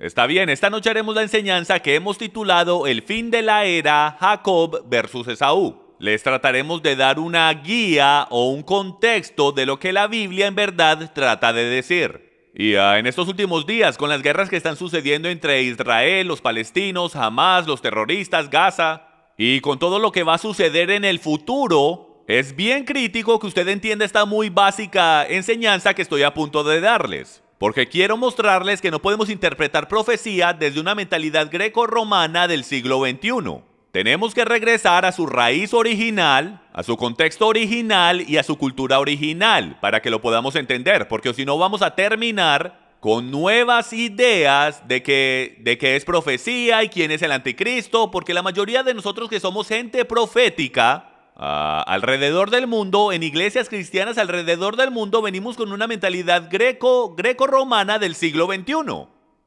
Está bien, esta noche haremos la enseñanza que hemos titulado El fin de la era, Jacob versus Esaú. Les trataremos de dar una guía o un contexto de lo que la Biblia en verdad trata de decir. Y en estos últimos días, con las guerras que están sucediendo entre Israel, los palestinos, Hamas, los terroristas, Gaza, y con todo lo que va a suceder en el futuro, es bien crítico que usted entienda esta muy básica enseñanza que estoy a punto de darles. Porque quiero mostrarles que no podemos interpretar profecía desde una mentalidad greco-romana del siglo XXI. Tenemos que regresar a su raíz original, a su contexto original y a su cultura original para que lo podamos entender, porque si no vamos a terminar con nuevas ideas de que es profecía y quién es el anticristo, porque la mayoría de nosotros que somos gente profética, alrededor del mundo, en iglesias cristianas alrededor del mundo, venimos con una mentalidad greco-romana del siglo XXI.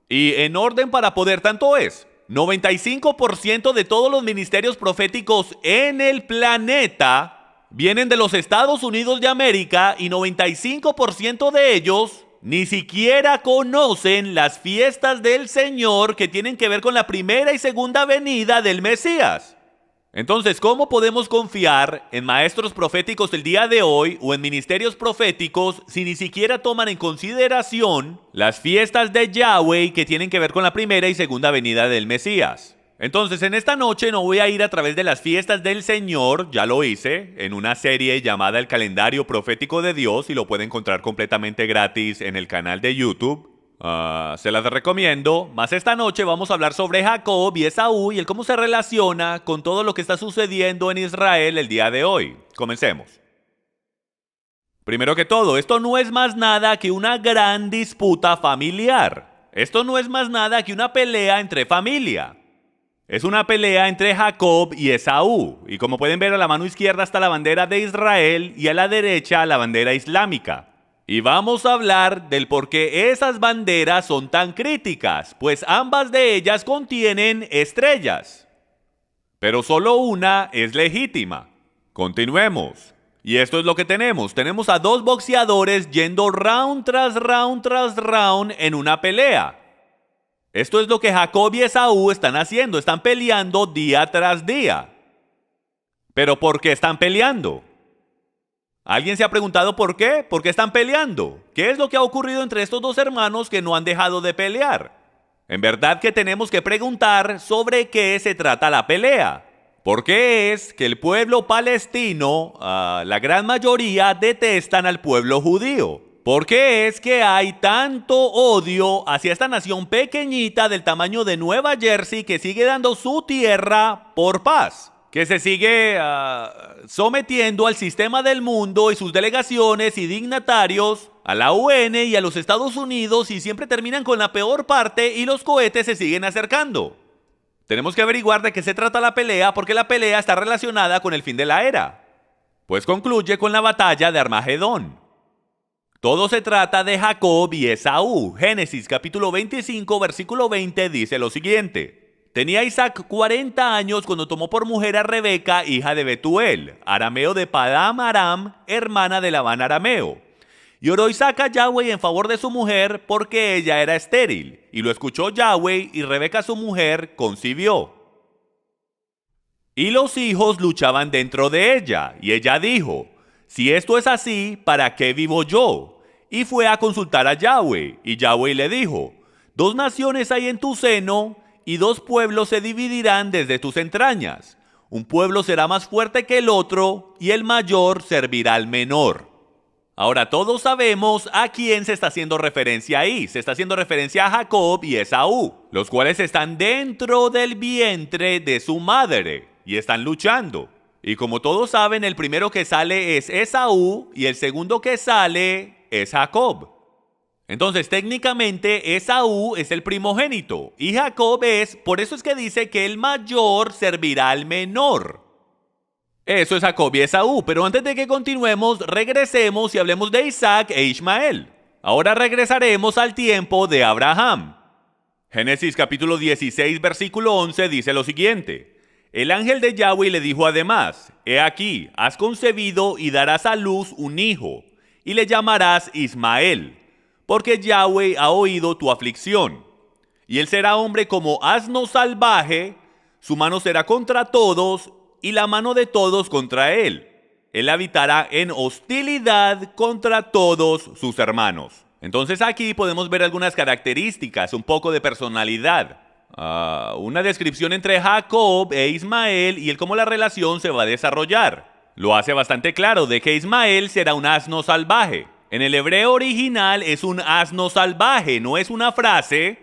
Y en orden para poder tanto es 95% de todos los ministerios proféticos en el planeta vienen de los Estados Unidos de América y 95% de ellos ni siquiera conocen las fiestas del Señor que tienen que ver con la primera y segunda venida del Mesías. Entonces, ¿cómo podemos confiar en maestros proféticos del día de hoy o en ministerios proféticos si ni siquiera toman en consideración las fiestas de Yahweh que tienen que ver con la primera y segunda venida del Mesías? Entonces, en esta noche no voy a ir a través de las fiestas del Señor, ya lo hice, en una serie llamada El Calendario Profético de Dios y lo puede encontrar completamente gratis en el canal de YouTube. Se las recomiendo. Más esta noche vamos a hablar sobre Jacob y Esaú y el cómo se relaciona con todo lo que está sucediendo en Israel el día de hoy. Comencemos. Primero que todo, esto no es más nada que una gran disputa familiar. Esto no es más nada que una pelea entre familia. Es una pelea entre Jacob y Esaú. Y como pueden ver, a la mano izquierda está la bandera de Israel y a la derecha la bandera islámica. Y vamos a hablar del por qué esas banderas son tan críticas, pues ambas de ellas contienen estrellas. Pero solo una es legítima. Continuemos. Y esto es lo que tenemos. Tenemos a dos boxeadores yendo round tras round tras round en una pelea. Esto es lo que Jacob y Esaú están haciendo. Están peleando día tras día. ¿Pero por qué están peleando? ¿Alguien se ha preguntado por qué? ¿Por qué están peleando? ¿Qué es lo que ha ocurrido entre estos dos hermanos que no han dejado de pelear? En verdad que tenemos que preguntar sobre qué se trata la pelea. ¿Por qué es que el pueblo palestino, la gran mayoría, detestan al pueblo judío? ¿Por qué es que hay tanto odio hacia esta nación pequeñita del tamaño de Nueva Jersey que sigue dando su tierra por paz? Que se sigue sometiendo al sistema del mundo y sus delegaciones y dignatarios, a la UN y a los Estados Unidos, y siempre terminan con la peor parte y los cohetes se siguen acercando. Tenemos que averiguar de qué se trata la pelea porque la pelea está relacionada con el fin de la era. Pues concluye con la batalla de Armagedón. Todo se trata de Jacob y Esaú. Génesis capítulo 25 versículo 20 dice lo siguiente. Tenía Isaac 40 años cuando tomó por mujer a Rebeca, hija de Betuel, arameo de Padam Aram, hermana de Labán arameo. Y oró Isaac a Yahweh en favor de su mujer porque ella era estéril. Y lo escuchó Yahweh y Rebeca su mujer concibió. Y los hijos luchaban dentro de ella. Y ella dijo, si esto es así, ¿para qué vivo yo? Y fue a consultar a Yahweh. Y Yahweh le dijo, dos naciones hay en tu seno, y dos pueblos se dividirán desde tus entrañas. Un pueblo será más fuerte que el otro, y el mayor servirá al menor. Ahora todos sabemos a quién se está haciendo referencia ahí. Se está haciendo referencia a Jacob y Esaú, los cuales están dentro del vientre de su madre, y están luchando. Y como todos saben, el primero que sale es Esaú, y el segundo que sale es Jacob. Entonces, técnicamente, Esaú es el primogénito y Jacob por eso es que dice que el mayor servirá al menor. Eso es Jacob y Esaú, pero antes de que continuemos, regresemos y hablemos de Isaac e Ismael. Ahora regresaremos al tiempo de Abraham. Génesis capítulo 16, versículo 11 dice lo siguiente. El ángel de Yahweh le dijo además, he aquí, has concebido y darás a luz un hijo, y le llamarás Ismael, porque Yahweh ha oído tu aflicción. Y él será hombre como asno salvaje, su mano será contra todos y la mano de todos contra él. Él habitará en hostilidad contra todos sus hermanos. Entonces aquí podemos ver algunas características, un poco de personalidad. Una descripción entre Jacob e Ismael y el cómo la relación se va a desarrollar. Lo hace bastante claro de que Ismael será un asno salvaje. En el hebreo original es un asno salvaje, no es una frase.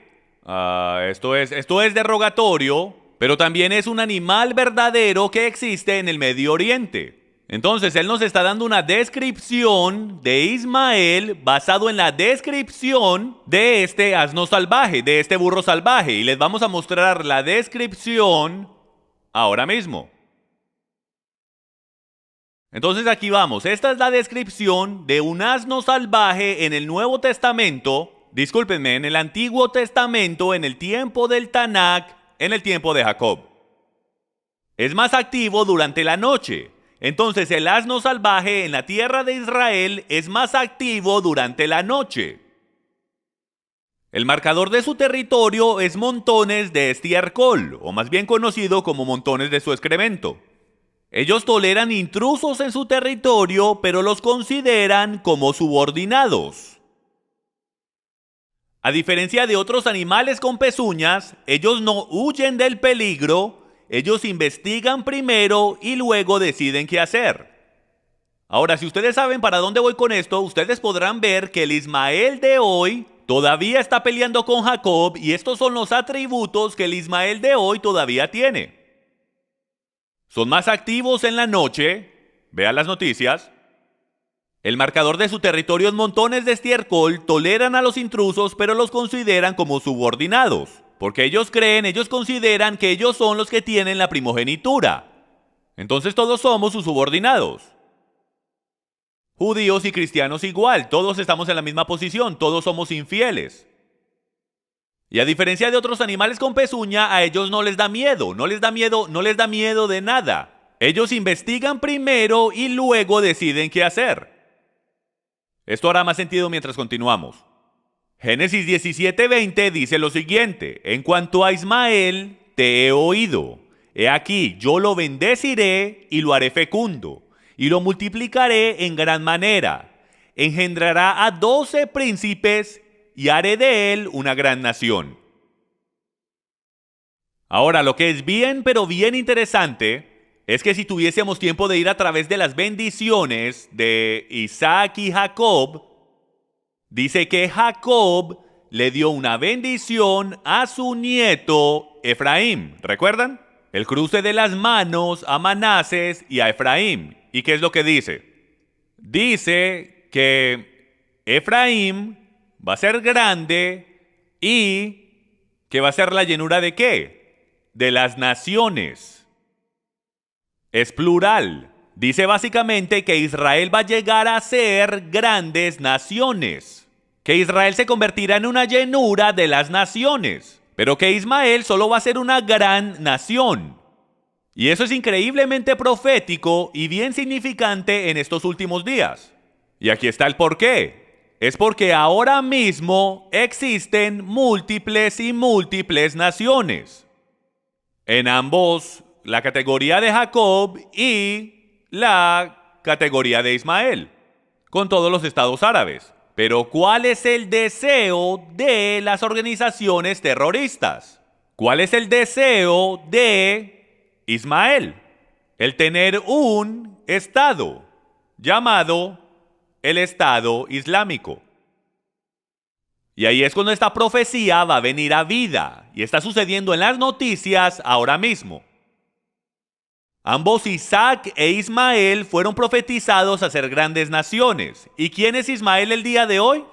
Esto es derogatorio, pero también es un animal verdadero que existe en el Medio Oriente. Entonces él nos está dando una descripción de Ismael basado en la descripción de este asno salvaje, de este burro salvaje. Y les vamos a mostrar la descripción ahora mismo. Entonces aquí vamos. Esta es la descripción de un asno salvaje en el Nuevo Testamento. Discúlpenme, en el Antiguo Testamento, en el tiempo del Tanakh, en el tiempo de Jacob. Es más activo durante la noche. Entonces el asno salvaje en la tierra de Israel es más activo durante la noche. El marcador de su territorio es montones de estiércol, o más bien conocido como montones de su excremento. Ellos toleran intrusos en su territorio, pero los consideran como subordinados. A diferencia de otros animales con pezuñas, ellos no huyen del peligro. Ellos investigan primero y luego deciden qué hacer. Ahora, si ustedes saben para dónde voy con esto, ustedes podrán ver que el Ismael de hoy todavía está peleando con Jacob y estos son los atributos que el Ismael de hoy todavía tiene. Son más activos en la noche, vean las noticias. El marcador de su territorio en montones de estiércol, toleran a los intrusos pero los consideran como subordinados. Porque ellos consideran que ellos son los que tienen la primogenitura. Entonces todos somos sus subordinados. Judíos y cristianos igual, todos estamos en la misma posición, todos somos infieles. Y a diferencia de otros animales con pezuña, a ellos no les da miedo, no les da miedo de nada. Ellos investigan primero y luego deciden qué hacer. Esto hará más sentido mientras continuamos. Génesis 17:20 dice lo siguiente: en cuanto a Ismael, te he oído. He aquí, yo lo bendeciré y lo haré fecundo, y lo multiplicaré en gran manera. Engendrará a 12 príncipes y haré de él una gran nación. Ahora, lo que es bien, pero bien interesante, es que si tuviésemos tiempo de ir a través de las bendiciones de Isaac y Jacob, dice que Jacob le dio una bendición a su nieto Efraín. ¿Recuerdan? El cruce de las manos a Manases y a Efraín. ¿Y qué es lo que dice? Dice que Efraín va a ser grande y que va a ser la llenura ¿de qué? De las naciones. Es plural. Dice básicamente que Israel va a llegar a ser grandes naciones. Que Israel se convertirá en una llenura de las naciones, pero que Ismael solo va a ser una gran nación. Y eso es increíblemente profético y bien significante en estos últimos días. Y aquí está el porqué. Es porque ahora mismo existen múltiples y múltiples naciones. En ambos, la categoría de Jacob y la categoría de Ismael, con todos los estados árabes. Pero ¿cuál es el deseo de las organizaciones terroristas? ¿Cuál es el deseo de Ismael? El tener un estado llamado el Estado Islámico. Y ahí es cuando esta profecía va a venir a vida y está sucediendo en las noticias ahora mismo. Ambos Isaac e Ismael fueron profetizados a ser grandes naciones. ¿Y quién es Ismael el día de hoy?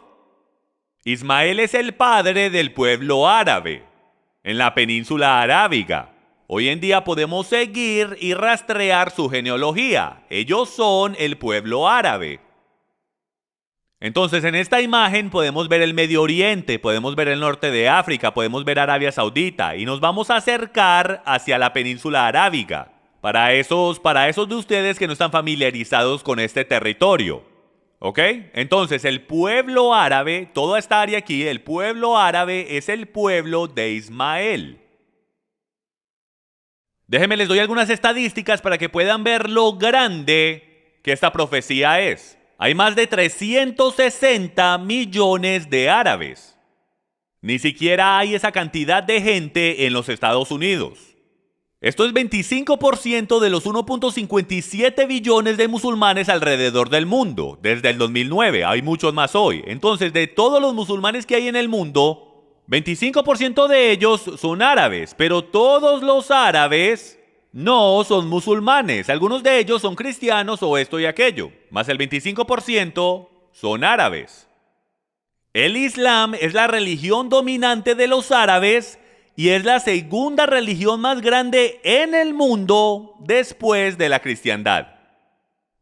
Ismael es el padre del pueblo árabe en la península arábiga. Hoy en día podemos seguir y rastrear su genealogía. Ellos son el pueblo árabe. Entonces en esta imagen podemos ver el Medio Oriente, podemos ver el norte de África, podemos ver Arabia Saudita y nos vamos a acercar hacia la península arábiga. Para esos de ustedes que no están familiarizados con este territorio. ¿Ok? Entonces el pueblo árabe, toda esta área aquí, el pueblo árabe es el pueblo de Ismael. Déjenme les doy algunas estadísticas para que puedan ver lo grande que esta profecía es. Hay más de 360 millones de árabes. Ni siquiera hay esa cantidad de gente en los Estados Unidos. Esto es 25% de los 1.57 billones de musulmanes alrededor del mundo, desde el 2009, hay muchos más hoy. Entonces, de todos los musulmanes que hay en el mundo, 25% de ellos son árabes, pero todos los árabes no son musulmanes. Algunos de ellos son cristianos o esto y aquello, más el 25% son árabes. El Islam es la religión dominante de los árabes y es la segunda religión más grande en el mundo después de la cristiandad.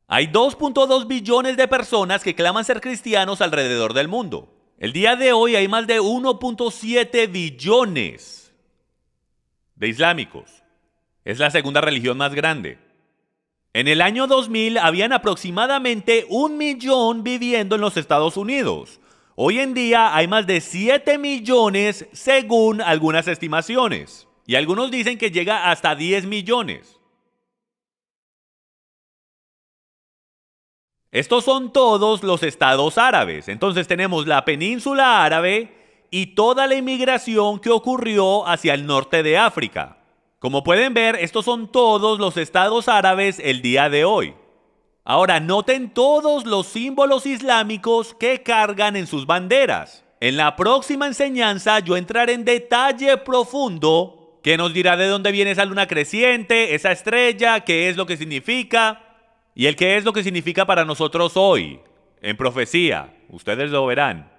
Hay 2.2 billones de personas que claman ser cristianos alrededor del mundo. El día de hoy hay más de 1.7 billones de islámicos. Es la segunda religión más grande. En el año 2000 habían aproximadamente 1 millón viviendo en los Estados Unidos. Hoy en día hay más de 7 millones según algunas estimaciones. Y algunos dicen que llega hasta 10 millones. Estos son todos los estados árabes. Entonces tenemos la península árabe y toda la inmigración que ocurrió hacia el norte de África. Como pueden ver, estos son todos los estados árabes el día de hoy. Ahora, noten todos los símbolos islámicos que cargan en sus banderas. En la próxima enseñanza yo entraré en detalle profundo que nos dirá de dónde viene esa luna creciente, esa estrella, qué es lo que significa y el qué es lo que significa para nosotros hoy, en profecía. Ustedes lo verán.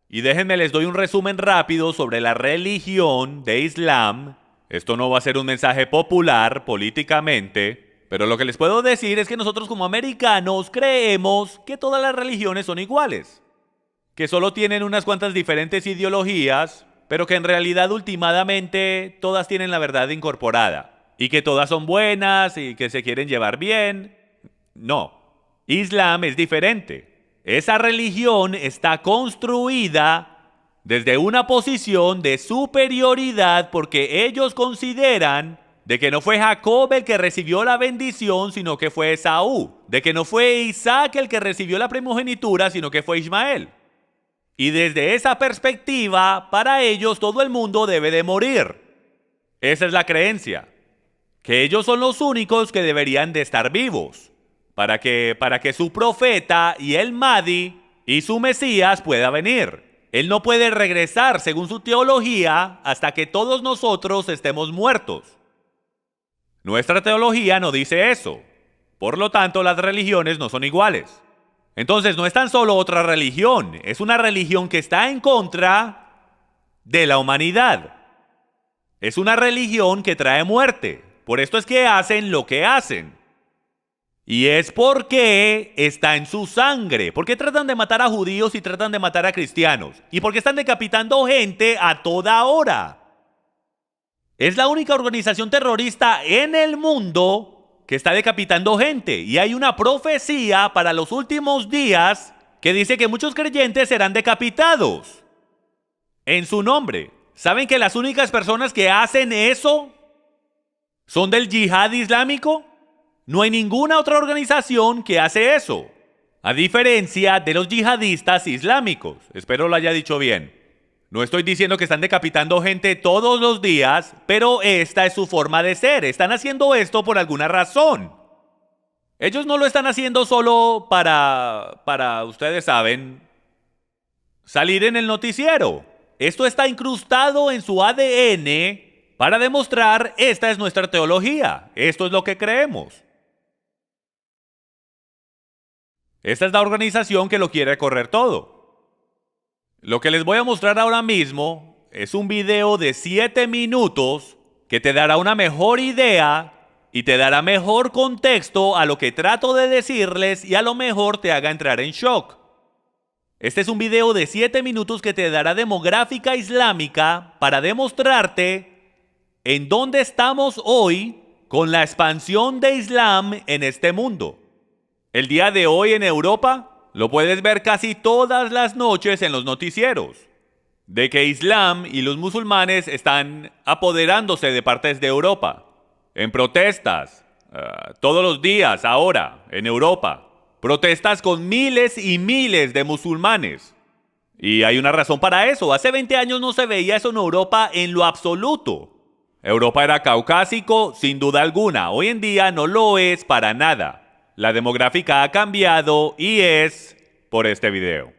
Y déjenme les doy un resumen rápido sobre la religión de Islam. Esto no va a ser un mensaje popular políticamente, pero lo que les puedo decir es que nosotros como americanos creemos que todas las religiones son iguales, que solo tienen unas cuantas diferentes ideologías, pero que en realidad últimamente todas tienen la verdad incorporada, y que todas son buenas y que se quieren llevar bien. No, Islam es diferente. Esa religión está construida desde una posición de superioridad porque ellos consideran de que no fue Jacob el que recibió la bendición, sino que fue Esaú. De que no fue Isaac el que recibió la primogenitura, sino que fue Ismael. Y desde esa perspectiva, para ellos todo el mundo debe de morir. Esa es la creencia. Que ellos son los únicos que deberían de estar vivos. Para que su profeta y el Mahdi y su Mesías pueda venir. Él no puede regresar, según su teología, hasta que todos nosotros estemos muertos. Nuestra teología no dice eso. Por lo tanto, las religiones no son iguales. Entonces, no es tan solo otra religión, es una religión que está en contra de la humanidad. Es una religión que trae muerte. Por esto es que hacen lo que hacen. Y es porque está en su sangre. ¿Por qué tratan de matar a judíos y tratan de matar a cristianos? ¿Y por qué están decapitando gente a toda hora? Es la única organización terrorista en el mundo que está decapitando gente. Y hay una profecía para los últimos días que dice que muchos creyentes serán decapitados en su nombre. ¿Saben que las únicas personas que hacen eso son del yihad islámico? No hay ninguna otra organización que hace eso, a diferencia de los yihadistas islámicos. Espero lo haya dicho bien. No estoy diciendo que están decapitando gente todos los días, pero esta es su forma de ser. Están haciendo esto por alguna razón. Ellos no lo están haciendo solo para ustedes saben, salir en el noticiero. Esto está incrustado en su ADN para demostrar esta es nuestra teología. Esto es lo que creemos. Esta es la organización que lo quiere correr todo. Lo que les voy a mostrar ahora mismo es un video de 7 minutos que te dará una mejor idea y te dará mejor contexto a lo que trato de decirles y a lo mejor te haga entrar en shock. Este es un video de 7 minutos que te dará demográfica islámica para demostrarte en dónde estamos hoy con la expansión de Islam en este mundo. El día de hoy en Europa Lo puedes ver casi todas las noches en los noticieros, de que Islam y los musulmanes están apoderándose de partes de Europa, en protestas, todos los días ahora en Europa, protestas con miles y miles de musulmanes. Y hay una razón para eso. Hace 20 años no se veía eso en Europa en lo absoluto. Europa era caucásico sin duda alguna. Hoy en día no lo es para nada. La demográfica ha cambiado y es por este video.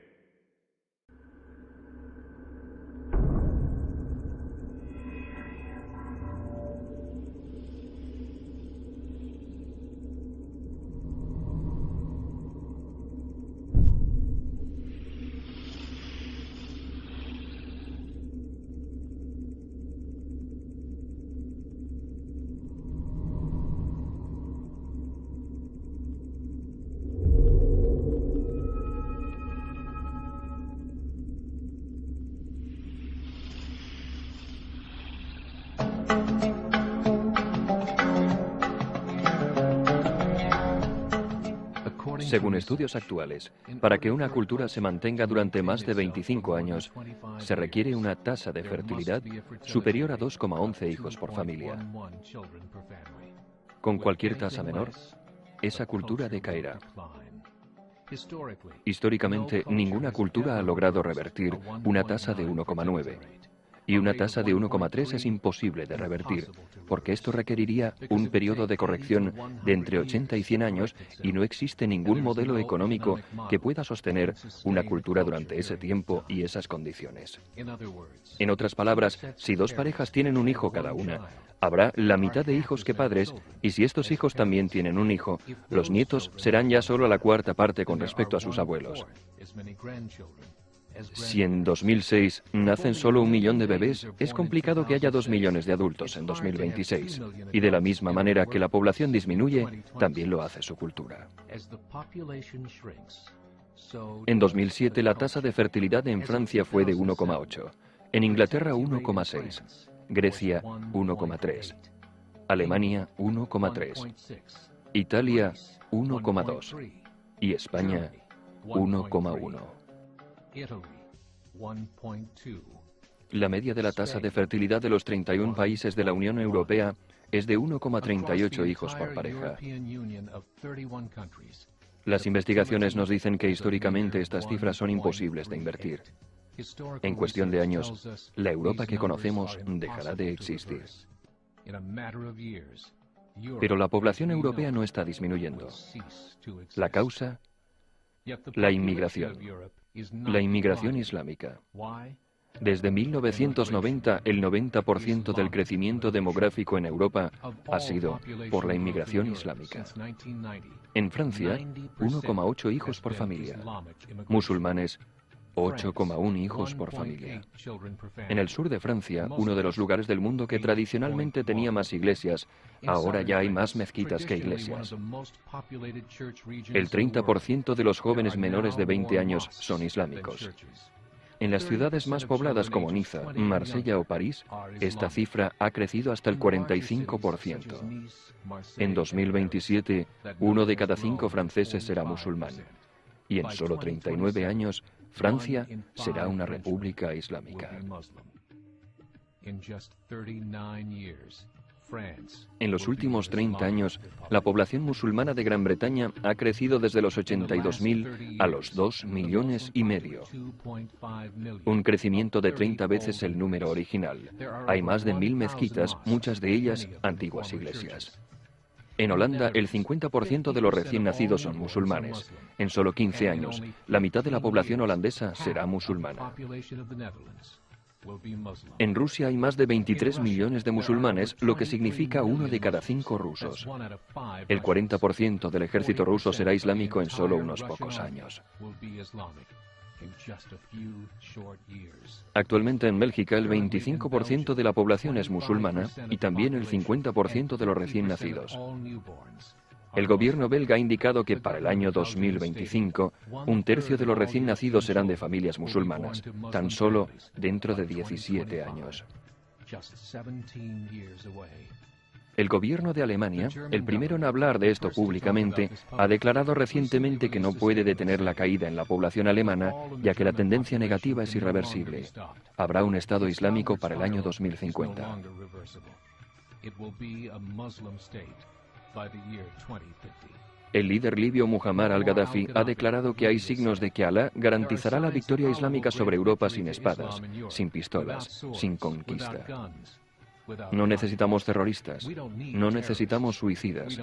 Según estudios actuales, para que una cultura se mantenga durante más de 25 años, se requiere una tasa de fertilidad superior a 2,11 hijos por familia. Con cualquier tasa menor, esa cultura decaerá. Históricamente, ninguna cultura ha logrado revertir una tasa de 1,9. Y una tasa de 1,3 es imposible de revertir, porque esto requeriría un periodo de corrección de entre 80 y 100 años y no existe ningún modelo económico que pueda sostener una cultura durante ese tiempo y esas condiciones. En otras palabras, si dos parejas tienen un hijo cada una, habrá la mitad de hijos que padres, y si estos hijos también tienen un hijo, los nietos serán ya solo la cuarta parte con respecto a sus abuelos. Si en 2006 nacen solo 1 millón de bebés, es complicado que haya 2 millones de adultos en 2026. Y de la misma manera que la población disminuye, también lo hace su cultura. En 2007 la tasa de fertilidad en Francia fue de 1,8, en Inglaterra 1,6, Grecia 1,3, Alemania 1,3, Italia 1,2 y España 1,1. La media de la tasa de fertilidad de los 31 países de la Unión Europea es de 1,38 hijos por pareja. Las investigaciones nos dicen que históricamente estas cifras son imposibles de invertir. En cuestión de años, la Europa que conocemos dejará de existir. Pero la población europea no está disminuyendo. La causa, la inmigración. La inmigración islámica. Desde 1990, el 90% del crecimiento demográfico en Europa ha sido por la inmigración islámica. En Francia, 1,8 hijos por familia. Musulmanes, 8,1 hijos por familia. En el sur de Francia, uno de los lugares del mundo que tradicionalmente tenía más iglesias, ahora ya hay más mezquitas que iglesias. El 30% de los jóvenes menores de 20 años son islámicos. En las ciudades más pobladas como Niza, Marsella o París, esta cifra ha crecido hasta el 45%. En 2027, 1 de cada 5 franceses será musulmán. Y en solo 39 años, Francia será una república islámica. En los últimos 30 años, la población musulmana de Gran Bretaña ha crecido desde los 82.000 a los 2,5 millones. Un crecimiento de 30 veces el número original. Hay más de 1.000 mezquitas, muchas de ellas antiguas iglesias. En Holanda, el 50% de los recién nacidos son musulmanes. En solo 15 años, la mitad de la población holandesa será musulmana. En Rusia hay más de 23 millones de musulmanes, lo que significa 1 de cada 5 rusos. El 40% del ejército ruso será islámico en solo unos pocos años. Actualmente en Bélgica el 25% de la población es musulmana y también el 50% de los recién nacidos. El gobierno belga ha indicado que para el año 2025, 1/3 de los recién nacidos serán de familias musulmanas, tan solo dentro de 17 años. El gobierno de Alemania, el primero en hablar de esto públicamente, ha declarado recientemente que no puede detener la caída en la población alemana, ya que la tendencia negativa es irreversible. Habrá un Estado Islámico para el año 2050. El líder libio Muammar al-Gaddafi ha declarado que hay signos de que Alá garantizará la victoria islámica sobre Europa sin espadas, sin pistolas, sin conquista. No necesitamos terroristas, no necesitamos suicidas.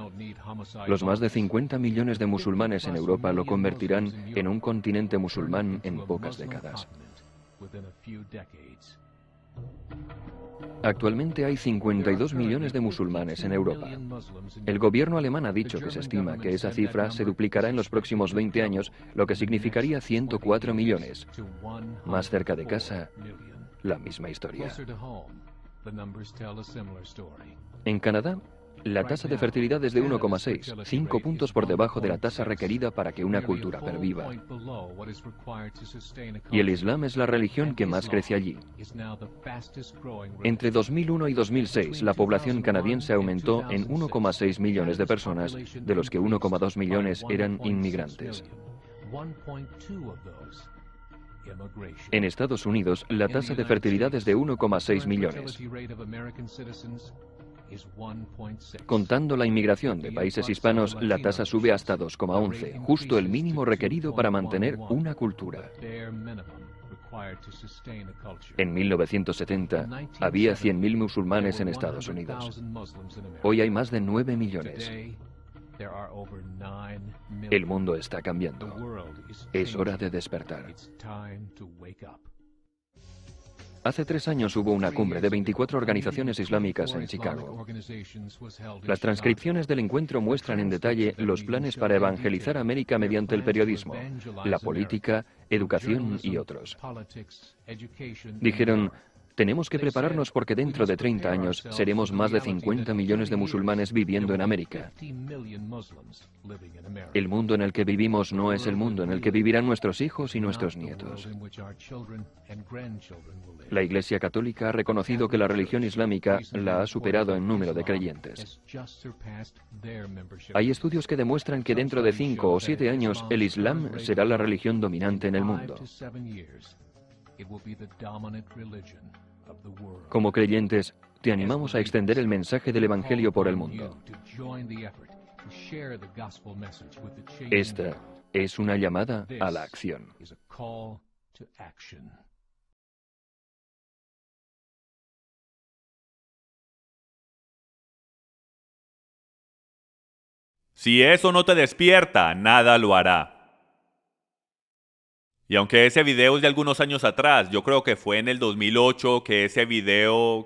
Los más de 50 millones de musulmanes en Europa lo convertirán en un continente musulmán en pocas décadas. Actualmente hay 52 millones de musulmanes en Europa. El gobierno alemán ha dicho que se estima que esa cifra se duplicará en los próximos 20 años, lo que significaría 104 millones. Más cerca de casa, la misma historia. En Canadá, la tasa de fertilidad es de 1,6, 5 puntos por debajo de la tasa requerida para que una cultura perviva. Y el Islam es la religión que más crece allí. Entre 2001 y 2006, la población canadiense aumentó en 1,6 millones de personas, de los que 1,2 millones eran inmigrantes. En Estados Unidos, la tasa de fertilidad es de 1,6 millones. Contando la inmigración de países hispanos, la tasa sube hasta 2,11, justo el mínimo requerido para mantener una cultura. En 1970, había 100.000 musulmanes en Estados Unidos. Hoy hay más de 9 millones. El mundo está cambiando. Es hora de despertar. Hace 3 años hubo una cumbre de 24 organizaciones islámicas en Chicago. Las transcripciones del encuentro muestran en detalle los planes para evangelizar América mediante el periodismo, la política, educación y otros. Dijeron: tenemos que prepararnos porque dentro de 30 años seremos más de 50 millones de musulmanes viviendo en América. El mundo en el que vivimos no es el mundo en el que vivirán nuestros hijos y nuestros nietos. La Iglesia Católica ha reconocido que la religión islámica la ha superado en número de creyentes. Hay estudios que demuestran que dentro de 5 o 7 años el Islam será la religión dominante en el mundo. Como creyentes, te animamos a extender el mensaje del Evangelio por el mundo. Esta es una llamada a la acción. Si eso no te despierta, nada lo hará. Y aunque ese video es de algunos años atrás, yo creo que fue en el 2008 que ese video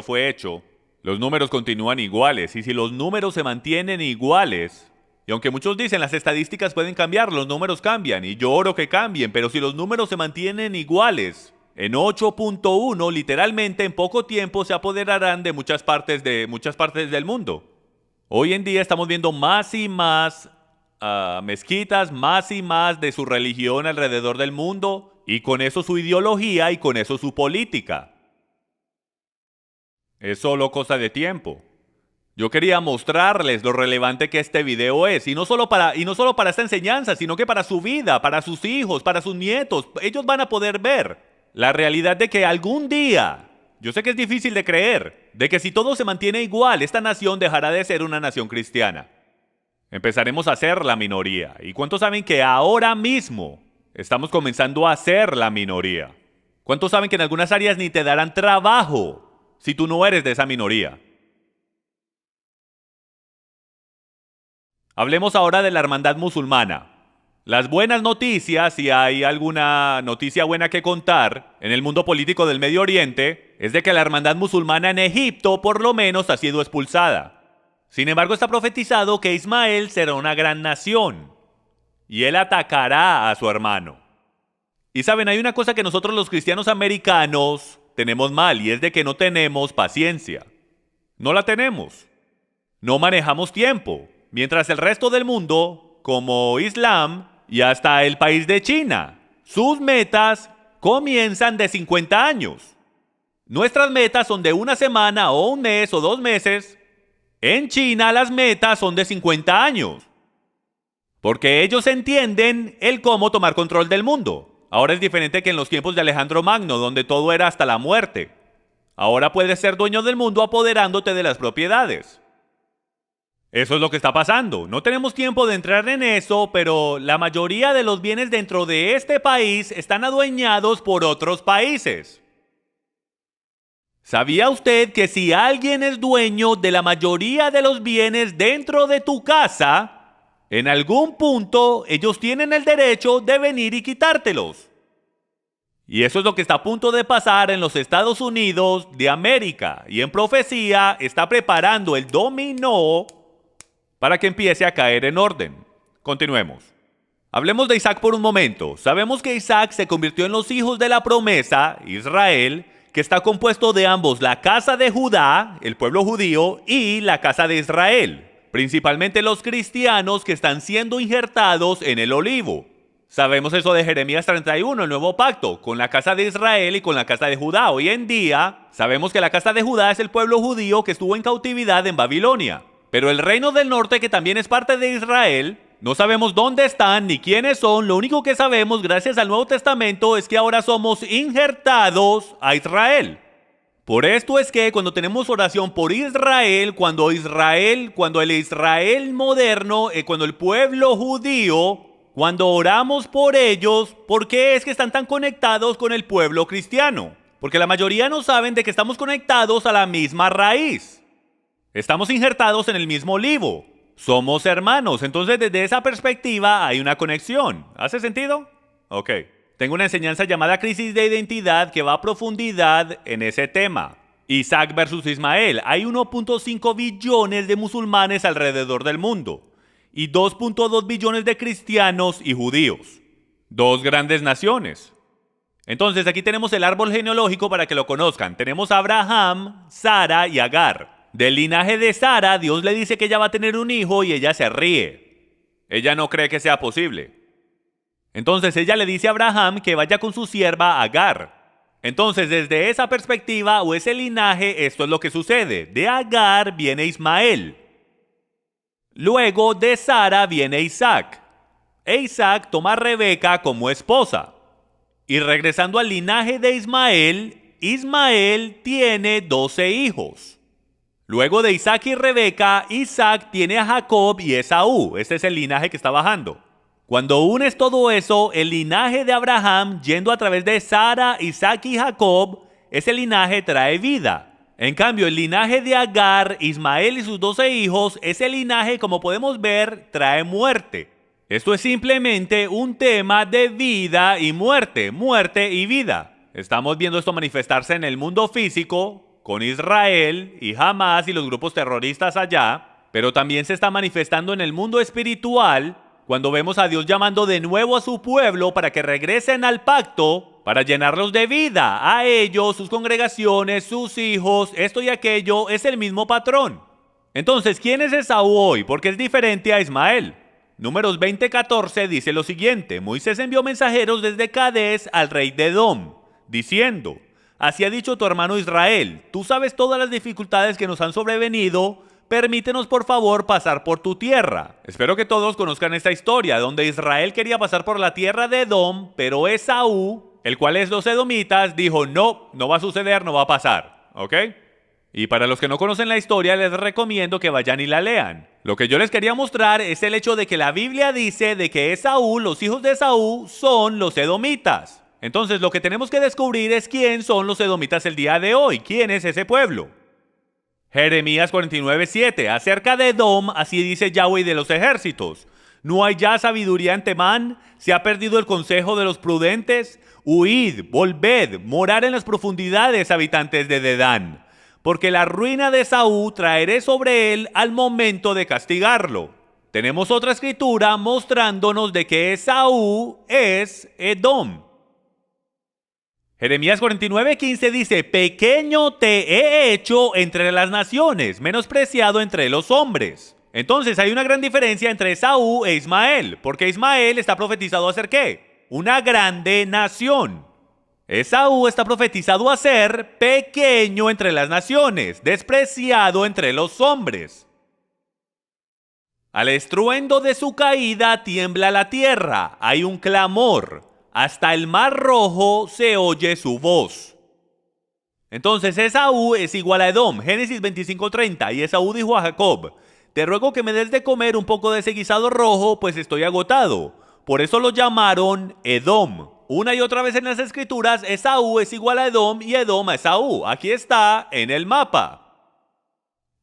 fue hecho, los números continúan iguales. Y si los números se mantienen iguales, y aunque muchos dicen las estadísticas pueden cambiar, los números cambian, y yo oro que cambien, pero si los números se mantienen iguales, en 8.1 literalmente en poco tiempo se apoderarán de muchas partes del mundo. Hoy en día estamos viendo más y más mezquitas, más y más de su religión alrededor del mundo, y con eso su ideología y con eso su política. Es solo cosa de tiempo. Yo quería mostrarles lo relevante que este video es, y no solo para esta enseñanza, sino que para su vida, para sus hijos, para sus nietos. Ellos van a poder ver la realidad de que algún día, yo sé que es difícil de creer, de que si todo se mantiene igual, esta nación dejará de ser una nación cristiana. Empezaremos a ser la minoría. ¿Y cuántos saben que ahora mismo estamos comenzando a ser la minoría? ¿Cuántos saben que en algunas áreas ni te darán trabajo si tú no eres de esa minoría? Hablemos ahora de la hermandad musulmana. Las buenas noticias, si hay alguna noticia buena que contar en el mundo político del Medio Oriente, es de que la hermandad musulmana en Egipto por lo menos ha sido expulsada. Sin embargo, está profetizado que Ismael será una gran nación y él atacará a su hermano. Y saben, hay una cosa que nosotros los cristianos americanos tenemos mal, y es de que no tenemos paciencia. No la tenemos. No manejamos tiempo. Mientras el resto del mundo, como Islam y hasta el país de China, sus metas comienzan de 50 años. Nuestras metas son de 1 semana o 1 mes o 2 meses, En China las metas son de 50 años. Porque ellos entienden el cómo tomar control del mundo. Ahora es diferente que en los tiempos de Alejandro Magno, donde todo era hasta la muerte. Ahora puedes ser dueño del mundo apoderándote de las propiedades. Eso es lo que está pasando. No tenemos tiempo de entrar en eso, pero la mayoría de los bienes dentro de este país están adueñados por otros países. ¿Sabía usted que si alguien es dueño de la mayoría de los bienes dentro de tu casa, en algún punto ellos tienen el derecho de venir y quitártelos? Y eso es lo que está a punto de pasar en los Estados Unidos de América. Y en profecía está preparando el dominó para que empiece a caer en orden. Continuemos. Hablemos de Isaac por un momento. Sabemos que Isaac se convirtió en los hijos de la promesa, Israel, que está compuesto de ambos, la casa de Judá, el pueblo judío, y la casa de Israel. Principalmente los cristianos que están siendo injertados en el olivo. Sabemos eso de Jeremías 31, el nuevo pacto, con la casa de Israel y con la casa de Judá. Hoy en día, sabemos que la casa de Judá es el pueblo judío que estuvo en cautividad en Babilonia. Pero el reino del norte, que también es parte de Israel, no sabemos dónde están ni quiénes son. Lo único que sabemos, gracias al Nuevo Testamento, es que ahora somos injertados a Israel. Por esto es que cuando tenemos oración por Israel, cuando el Israel moderno, cuando el pueblo judío, cuando oramos por ellos, ¿por qué es que están tan conectados con el pueblo cristiano? Porque la mayoría no saben de que estamos conectados a la misma raíz. Estamos injertados en el mismo olivo. Somos hermanos. Entonces, desde esa perspectiva hay una conexión. ¿Hace sentido? Ok. Tengo una enseñanza llamada Crisis de Identidad que va a profundidad en ese tema. Isaac versus Ismael. Hay 1.5 billones de musulmanes alrededor del mundo y 2.2 billones de cristianos y judíos. Dos grandes naciones. Entonces, aquí tenemos el árbol genealógico para que lo conozcan. Tenemos a Abraham, Sara y Agar. Del linaje de Sara, Dios le dice que ella va a tener un hijo y ella se ríe. Ella no cree que sea posible. Entonces ella le dice a Abraham que vaya con su sierva Agar. Entonces desde esa perspectiva o ese linaje, esto es lo que sucede. De Agar viene Ismael. Luego de Sara viene Isaac. E Isaac toma a Rebeca como esposa. Y regresando al linaje de Ismael, Ismael tiene 12 hijos. Luego de Isaac y Rebeca, Isaac tiene a Jacob y Esaú. Este es el linaje que está bajando. Cuando unes todo eso, el linaje de Abraham, yendo a través de Sara, Isaac y Jacob, ese linaje trae vida. En cambio, el linaje de Agar, Ismael y sus 12 hijos, ese linaje, como podemos ver, trae muerte. Esto es simplemente un tema de vida y muerte, muerte y vida. Estamos viendo esto manifestarse en el mundo físico, con Israel y Hamás y los grupos terroristas allá, pero también se está manifestando en el mundo espiritual, cuando vemos a Dios llamando de nuevo a su pueblo para que regresen al pacto, para llenarlos de vida, a ellos, sus congregaciones, sus hijos, esto y aquello, es el mismo patrón. Entonces, ¿quién es Esaú hoy? Porque es diferente a Ismael. Números 20:14 dice lo siguiente: Moisés envió mensajeros desde Cades al rey de Edom, diciendo: así ha dicho tu hermano Israel, tú sabes todas las dificultades que nos han sobrevenido, permítenos por favor pasar por tu tierra. Espero que todos conozcan esta historia, donde Israel quería pasar por la tierra de Edom, pero Esaú, el cual es los edomitas, dijo: no va a suceder, no va a pasar. ¿Ok? Y para los que no conocen la historia, les recomiendo que vayan y la lean. Lo que yo les quería mostrar es el hecho de que la Biblia dice de que Esaú, los hijos de Esaú, son los edomitas. Entonces lo que tenemos que descubrir es quién son los edomitas el día de hoy, quién es ese pueblo. Jeremías 49:7, acerca de Edom, así dice Yahweh de los ejércitos: ¿no hay ya sabiduría en Temán? ¿Se ha perdido el consejo de los prudentes? Huid, volved, morar en las profundidades, habitantes de Dedán, porque la ruina de Esaú traeré sobre él al momento de castigarlo. Tenemos otra escritura mostrándonos de que Esaú es Edom. Jeremías 49:15 dice: pequeño te he hecho entre las naciones, menospreciado entre los hombres. Entonces hay una gran diferencia entre Esaú e Ismael, porque Ismael está profetizado a ser ¿qué? Una grande nación. Esaú está profetizado a ser pequeño entre las naciones, despreciado entre los hombres. Al estruendo de su caída tiembla la tierra, hay un clamor, hasta el mar rojo se oye su voz. Entonces Esaú es igual a Edom, Génesis 25:30, y Esaú dijo a Jacob: te ruego que me des de comer un poco de ese guisado rojo, pues estoy agotado. Por eso lo llamaron Edom. Una y otra vez en las escrituras, Esaú es igual a Edom y Edom a Esaú. Aquí está en el mapa.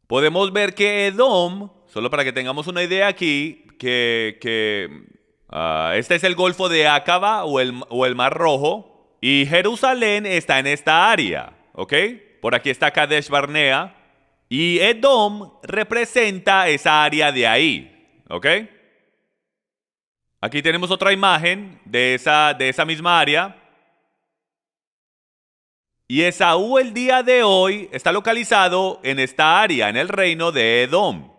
Podemos ver que Edom, solo para que tengamos una idea aquí, este es el Golfo de Acaba o el Mar Rojo, y Jerusalén está en esta área, ¿ok? Por aquí está Kadesh Barnea, y Edom representa esa área de ahí, ¿ok? Aquí tenemos otra imagen de esa misma área. Y Esaú el día de hoy está localizado en esta área, en el reino de Edom.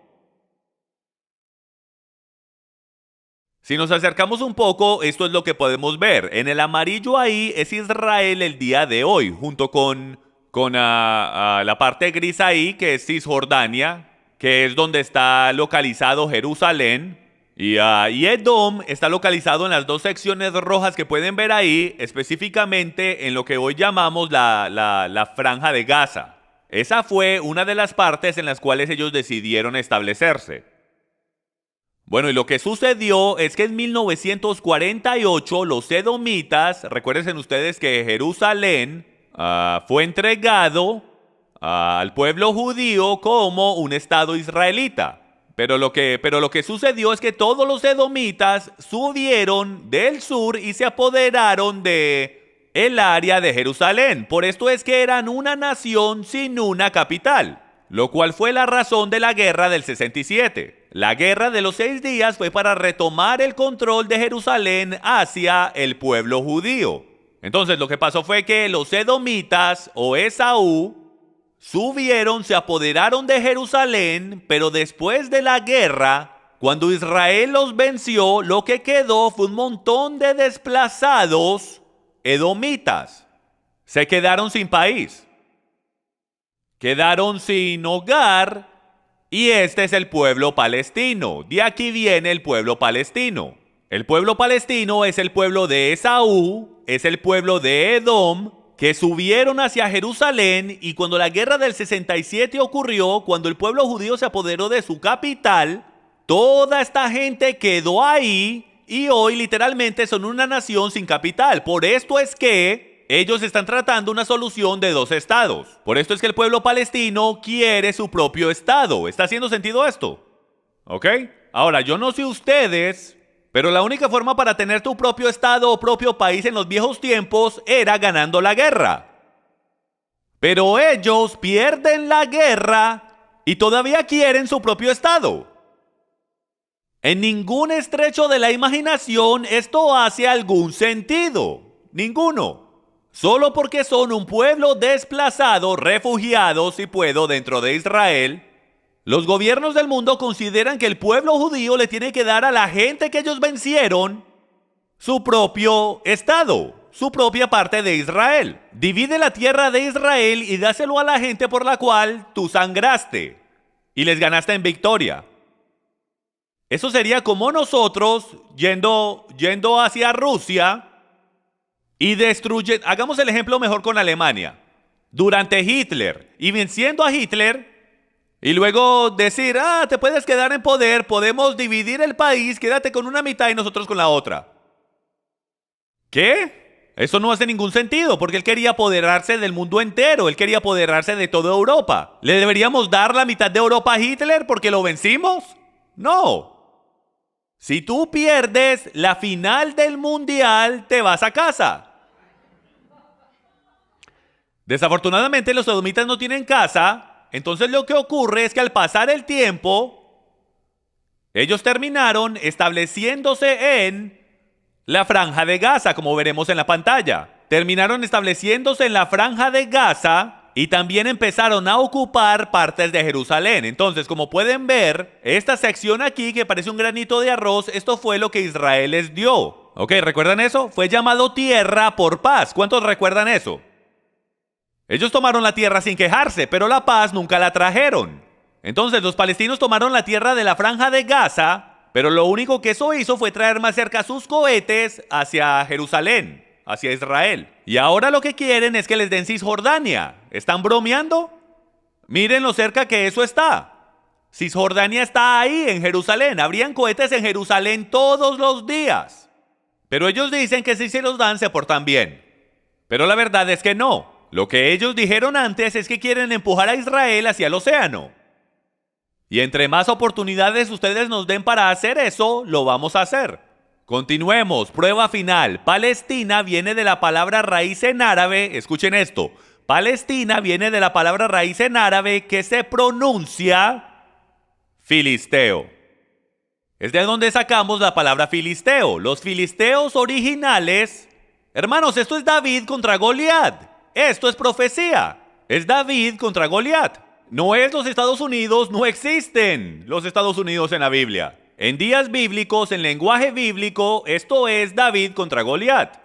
Si nos acercamos un poco, esto es lo que podemos ver. En el amarillo ahí es Israel el día de hoy, junto con la parte gris ahí, que es Cisjordania, que es donde está localizado Jerusalén. Y Edom está localizado en las dos secciones rojas que pueden ver ahí, específicamente en lo que hoy llamamos la Franja de Gaza. Esa fue una de las partes en las cuales ellos decidieron establecerse. Bueno, y lo que sucedió es que en 1948 los edomitas, recuerden ustedes que Jerusalén fue entregado al pueblo judío como un estado israelita. Pero lo que sucedió es que todos los edomitas subieron del sur y se apoderaron de el área de Jerusalén. Por esto es que eran una nación sin una capital, lo cual fue la razón de la guerra del 67. La guerra de los 6 días fue para retomar el control de Jerusalén hacia el pueblo judío. Entonces lo que pasó fue que los edomitas o Esaú subieron, se apoderaron de Jerusalén, pero después de la guerra, cuando Israel los venció, lo que quedó fue un montón de desplazados edomitas. Se quedaron sin país, quedaron sin hogar, y este es el pueblo palestino. De aquí viene el pueblo palestino. El pueblo palestino es el pueblo de Esaú, es el pueblo de Edom, que subieron hacia Jerusalén, y cuando la guerra del 67 ocurrió, cuando el pueblo judío se apoderó de su capital, toda esta gente quedó ahí y hoy literalmente son una nación sin capital. Por esto es que ellos están tratando una solución de 2 estados. Por esto es que el pueblo palestino quiere su propio estado. ¿Está haciendo sentido esto? ¿Ok? Ahora, yo no sé ustedes, pero la única forma para tener tu propio estado o propio país en los viejos tiempos era ganando la guerra. Pero ellos pierden la guerra y todavía quieren su propio estado. En ningún estrecho de la imaginación esto hace algún sentido. Ninguno. Solo porque son un pueblo desplazado, refugiados, si puedo, dentro de Israel, los gobiernos del mundo consideran que el pueblo judío le tiene que dar a la gente que ellos vencieron su propio estado, su propia parte de Israel. Divide la tierra de Israel y dáselo a la gente por la cual tú sangraste y les ganaste en victoria. Eso sería como nosotros yendo hacia Rusia y destruyendo. Hagamos el ejemplo mejor con Alemania. Durante Hitler y venciendo a Hitler, y luego decir, te puedes quedar en poder, podemos dividir el país, quédate con una mitad y nosotros con la otra. ¿Qué? Eso no hace ningún sentido, porque él quería apoderarse del mundo entero, él quería apoderarse de toda Europa. ¿Le deberíamos dar la mitad de Europa a Hitler porque lo vencimos? No. Si tú pierdes la final del mundial, te vas a casa. Desafortunadamente los edomitas no tienen casa. Entonces lo que ocurre es que al pasar el tiempo, ellos terminaron estableciéndose en la Franja de Gaza, como veremos en la pantalla. Terminaron estableciéndose en la Franja de Gaza y también empezaron a ocupar partes de Jerusalén. Entonces, como pueden ver, esta sección aquí que parece un granito de arroz, esto fue lo que Israel les dio. ¿Ok? ¿Recuerdan eso? Fue llamado tierra por paz. ¿Cuántos recuerdan eso? Ellos tomaron la tierra sin quejarse, pero la paz nunca la trajeron. Entonces los palestinos tomaron la tierra de la Franja de Gaza, pero lo único que eso hizo fue traer más cerca sus cohetes hacia Jerusalén, hacia Israel. Y ahora lo que quieren es que les den Cisjordania. ¿Están bromeando? Miren lo cerca que eso está. Cisjordania está ahí en Jerusalén. Habrían cohetes en Jerusalén todos los días. Pero ellos dicen que si se los dan se portan bien. Pero la verdad es que no. Lo que ellos dijeron antes es que quieren empujar a Israel hacia el océano. Y entre más oportunidades ustedes nos den para hacer eso, lo vamos a hacer. Continuemos. Prueba final. Palestina viene de la palabra raíz en árabe. Escuchen esto. Palestina viene de la palabra raíz en árabe que se pronuncia filisteo. Es de donde sacamos la palabra filisteo. Los filisteos originales, hermanos, esto es David contra Goliat. Esto es profecía. Es David contra Goliat. No es los Estados Unidos, no existen los Estados Unidos en la Biblia. En días bíblicos, en lenguaje bíblico, esto es David contra Goliat.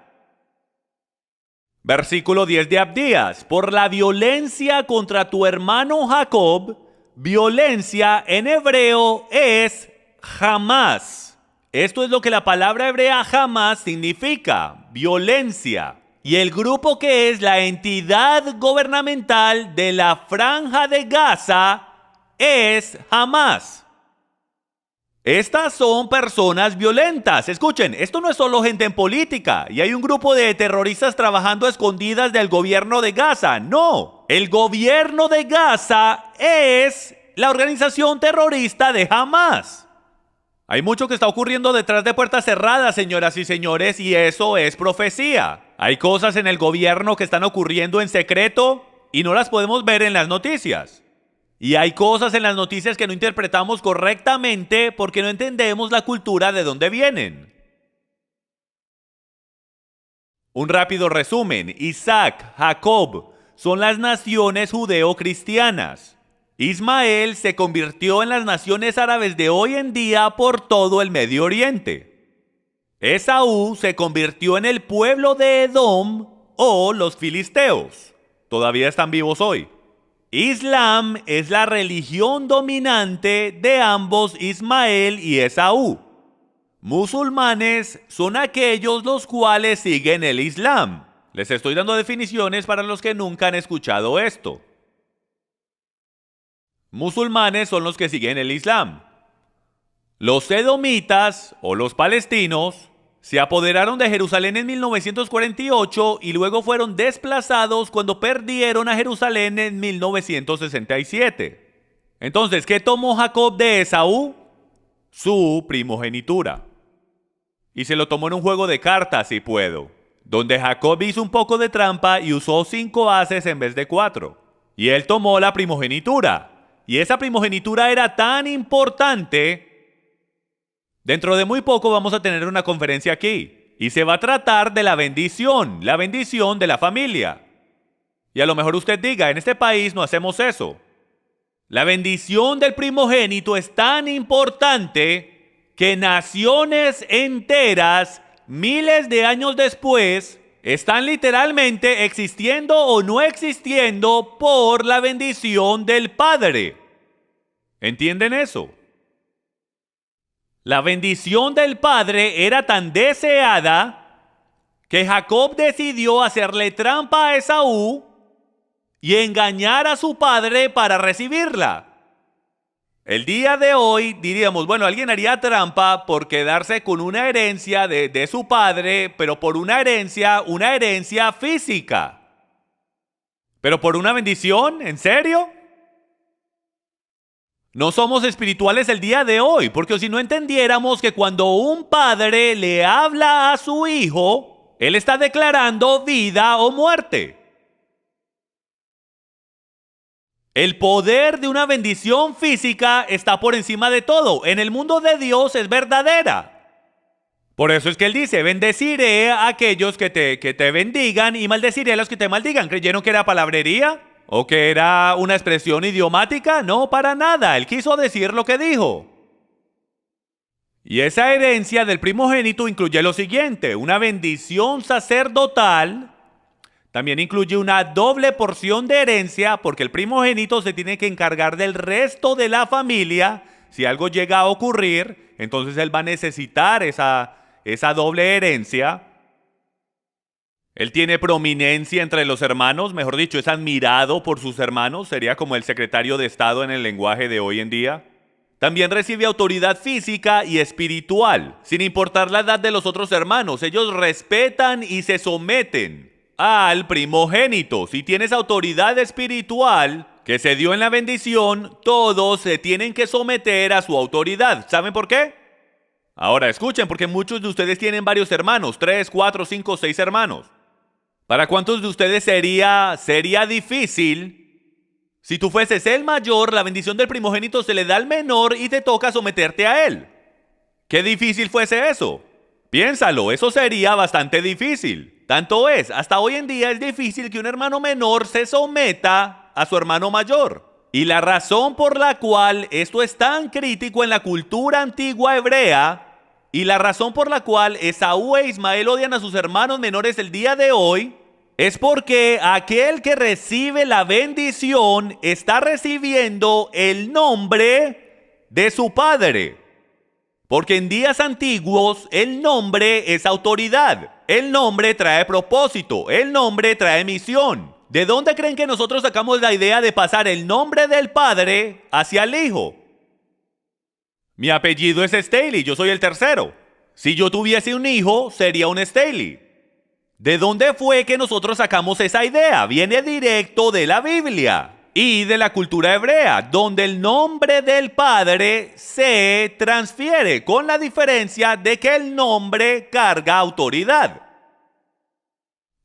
Versículo 10 de Abdías. Por la violencia contra tu hermano Jacob, violencia en hebreo es jamás. Esto es lo que la palabra hebrea jamás significa, violencia. Y el grupo que es la entidad gubernamental de la Franja de Gaza es Hamás. Estas son personas violentas. Escuchen, esto no es solo gente en política y hay un grupo de terroristas trabajando a escondidas del gobierno de Gaza. No, el gobierno de Gaza es la organización terrorista de Hamás. Hay mucho que está ocurriendo detrás de puertas cerradas, señoras y señores, y eso es profecía. Hay cosas en el gobierno que están ocurriendo en secreto y no las podemos ver en las noticias. Y hay cosas en las noticias que no interpretamos correctamente porque no entendemos la cultura de dónde vienen. Un rápido resumen. Isaac, Jacob son las naciones judeo-cristianas. Ismael se convirtió en las naciones árabes de hoy en día por todo el Medio Oriente. Esaú se convirtió en el pueblo de Edom o los filisteos. Todavía están vivos hoy. Islam es la religión dominante de ambos Ismael y Esaú. Musulmanes son aquellos los cuales siguen el Islam. Les estoy dando definiciones para los que nunca han escuchado esto. Musulmanes son los que siguen el Islam. Los edomitas o los palestinos se apoderaron de Jerusalén en 1948 y luego fueron desplazados cuando perdieron a Jerusalén en 1967. Entonces, ¿qué tomó Jacob de Esaú? Su primogenitura. Y se lo tomó en un juego de cartas, si puedo, donde Jacob hizo un poco de trampa y usó 5 ases en vez de 4. Y él tomó la primogenitura. Y esa primogenitura era tan importante. Dentro de muy poco vamos a tener una conferencia aquí. Y se va a tratar de la bendición de la familia. Y a lo mejor usted diga, en este país no hacemos eso. La bendición del primogénito es tan importante que naciones enteras, miles de años después, están literalmente existiendo o no existiendo por la bendición del Padre. ¿Entienden eso? La bendición del Padre era tan deseada que Jacob decidió hacerle trampa a Esaú y engañar a su padre para recibirla. El día de hoy diríamos, bueno, alguien haría trampa por quedarse con una herencia de su padre, pero por una herencia física. ¿Pero por una bendición? ¿En serio? No somos espirituales el día de hoy, porque si no entendiéramos que cuando un padre le habla a su hijo, él está declarando vida o muerte. El poder de una bendición física está por encima de todo. En el mundo de Dios es verdadera. Por eso es que él dice, bendeciré a aquellos que te bendigan y maldeciré a los que te maldigan. ¿Creyeron que era palabrería? ¿O que era una expresión idiomática? No, para nada. Él quiso decir lo que dijo. Y esa herencia del primogénito incluye lo siguiente, una bendición sacerdotal, También incluye una doble porción de herencia porque el primogénito se tiene que encargar del resto de la familia. Si algo llega a ocurrir, entonces él va a necesitar esa doble herencia. Él tiene prominencia entre los hermanos, mejor dicho, es admirado por sus hermanos, sería como el secretario de Estado en el lenguaje de hoy en día. También recibe autoridad física y espiritual, sin importar la edad de los otros hermanos. Ellos respetan y se someten al primogénito. Si tienes autoridad espiritual que se dio en la bendición, todos se tienen que someter a su autoridad. ¿Saben por qué? Ahora escuchen, porque muchos de ustedes tienen varios hermanos, 3, 4, 5, 6 hermanos. ¿Para cuántos de ustedes sería difícil? Si tú fueses el mayor, la bendición del primogénito se le da al menor y te toca someterte a él. ¿Qué difícil fuese eso? Piénsalo, eso sería bastante difícil. Tanto es, hasta hoy en día es difícil que un hermano menor se someta a su hermano mayor. Y la razón por la cual esto es tan crítico en la cultura antigua hebrea, y la razón por la cual Esaú e Ismael odian a sus hermanos menores el día de hoy, es porque aquel que recibe la bendición está recibiendo el nombre de su padre. Porque en días antiguos el nombre es autoridad, el nombre trae propósito, el nombre trae misión. ¿De dónde creen que nosotros sacamos la idea de pasar el nombre del padre hacia el hijo? Mi apellido es Staley, yo soy el tercero. Si yo tuviese un hijo, sería un Staley. ¿De dónde fue que nosotros sacamos esa idea? Viene directo de la Biblia y de la cultura hebrea, donde el nombre del padre se transfiere, con la diferencia de que el nombre carga autoridad.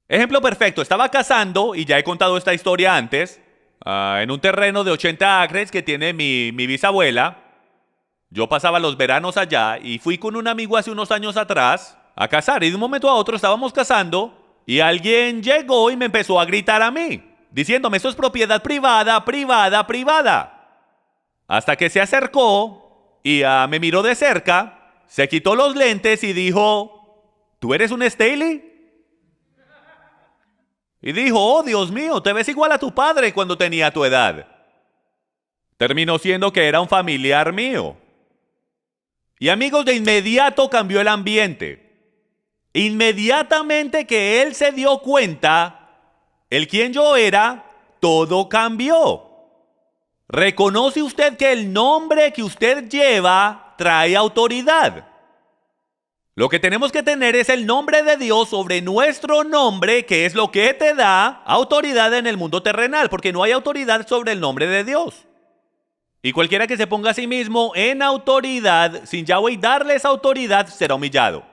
Ejemplo perfecto, estaba cazando, y ya he contado esta historia antes, en un terreno de 80 acres que tiene mi bisabuela. Yo pasaba los veranos allá y fui con un amigo hace unos años atrás a cazar, y de un momento a otro estábamos cazando y alguien llegó y me empezó a gritar a mí, diciéndome: esto es propiedad privada, privada, privada. Hasta que se acercó y me miró de cerca, se quitó los lentes y dijo: ¿tú eres un Staley? Y dijo: oh, Dios mío, te ves igual a tu padre cuando tenía tu edad. Terminó siendo que era un familiar mío. Y amigos, de inmediato cambió el ambiente. Inmediatamente que él se dio cuenta, el quien yo era, todo cambió. ¿Reconoce usted que el nombre que usted lleva trae autoridad? Lo que tenemos que tener es el nombre de Dios sobre nuestro nombre, que es lo que te da autoridad en el mundo terrenal, porque no hay autoridad sobre el nombre de Dios. Y cualquiera que se ponga a sí mismo en autoridad, sin Yahweh darle esa autoridad, será humillado.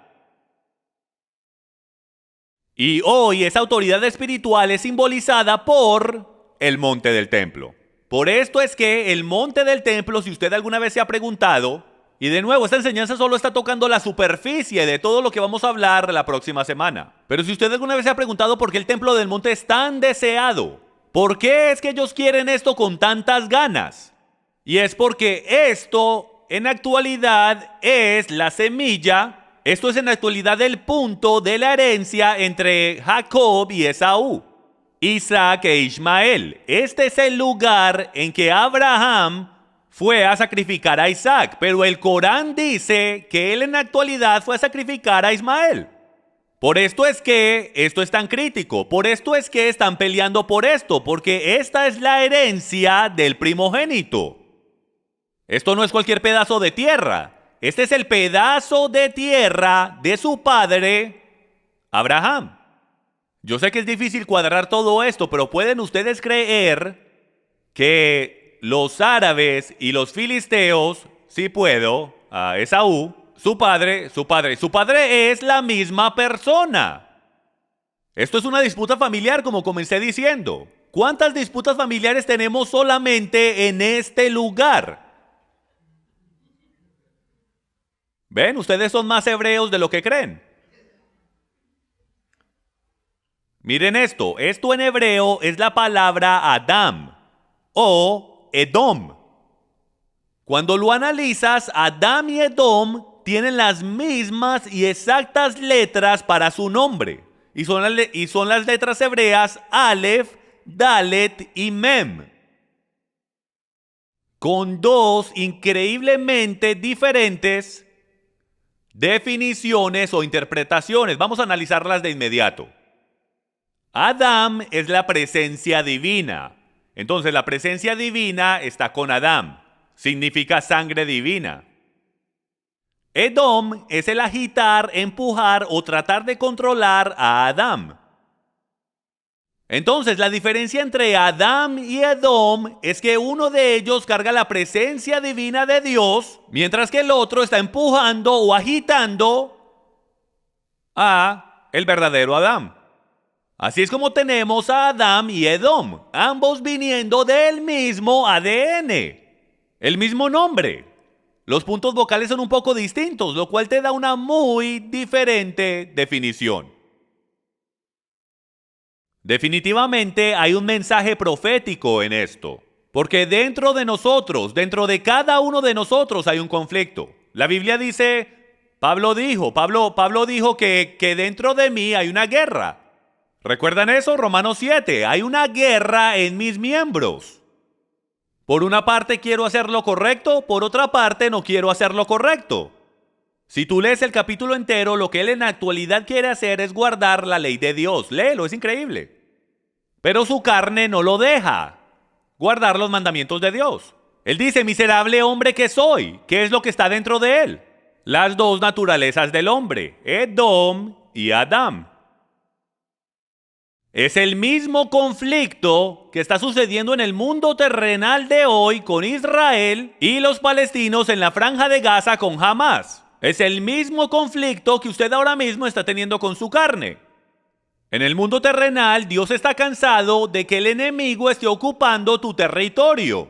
Y hoy esa autoridad espiritual es simbolizada por el monte del templo. Por esto es que el monte del templo, si usted alguna vez se ha preguntado, y de nuevo, esta enseñanza solo está tocando la superficie de todo lo que vamos a hablar la próxima semana. Pero si usted alguna vez se ha preguntado por qué el templo del monte es tan deseado, ¿por qué es que ellos quieren esto con tantas ganas? Y es porque esto en actualidad es la semilla, esto es en la actualidad el punto de la herencia entre Jacob y Esaú, Isaac e Ismael. Este es el lugar en que Abraham fue a sacrificar a Isaac, pero el Corán dice que él en la actualidad fue a sacrificar a Ismael. Por esto es que esto es tan crítico, por esto es que están peleando por esto, porque esta es la herencia del primogénito. Esto no es cualquier pedazo de tierra, este es el pedazo de tierra de su padre, Abraham. Yo sé que es difícil cuadrar todo esto, pero ¿pueden ustedes creer que los árabes y los filisteos, sí puedo, a Esaú, su padre es la misma persona? Esto es una disputa familiar, como comencé diciendo. ¿Cuántas disputas familiares tenemos solamente en este lugar? ¿Ven? Ustedes son más hebreos de lo que creen. Miren esto en hebreo es la palabra Adam o Edom. Cuando lo analizas, Adam y Edom tienen las mismas y exactas letras para su nombre. y son las letras hebreas Aleph, Dalet y Mem, con dos increíblemente diferentes definiciones o interpretaciones. Vamos a analizarlas de inmediato. Adam es la presencia divina. Entonces la presencia divina está con Adam. Significa sangre divina. Edom es el agitar, empujar o tratar de controlar a Adam. Entonces la diferencia entre Adam y Edom es que uno de ellos carga la presencia divina de Dios, mientras que el otro está empujando o agitando a el verdadero Adam. Así es como tenemos a Adam y Edom, ambos viniendo del mismo ADN, el mismo nombre. Los puntos vocales son un poco distintos, lo cual te da una muy diferente definición. Definitivamente hay un mensaje profético en esto, porque dentro de nosotros, dentro de cada uno de nosotros hay un conflicto. La Biblia dice, Pablo dijo que dentro de mí hay una guerra. ¿Recuerdan eso? Romanos 7, hay una guerra en mis miembros. Por una parte quiero hacer lo correcto, por otra parte no quiero hacer lo correcto. Si tú lees el capítulo entero, lo que él en la actualidad quiere hacer es guardar la ley de Dios. Léelo, es increíble. Pero su carne no lo deja guardar los mandamientos de Dios. Él dice, miserable hombre que soy. ¿Qué es lo que está dentro de él? Las dos naturalezas del hombre, Edom y Adam. Es el mismo conflicto que está sucediendo en el mundo terrenal de hoy con Israel y los palestinos en la franja de Gaza con Hamás. Es el mismo conflicto que usted ahora mismo está teniendo con su carne. En el mundo terrenal, Dios está cansado de que el enemigo esté ocupando tu territorio.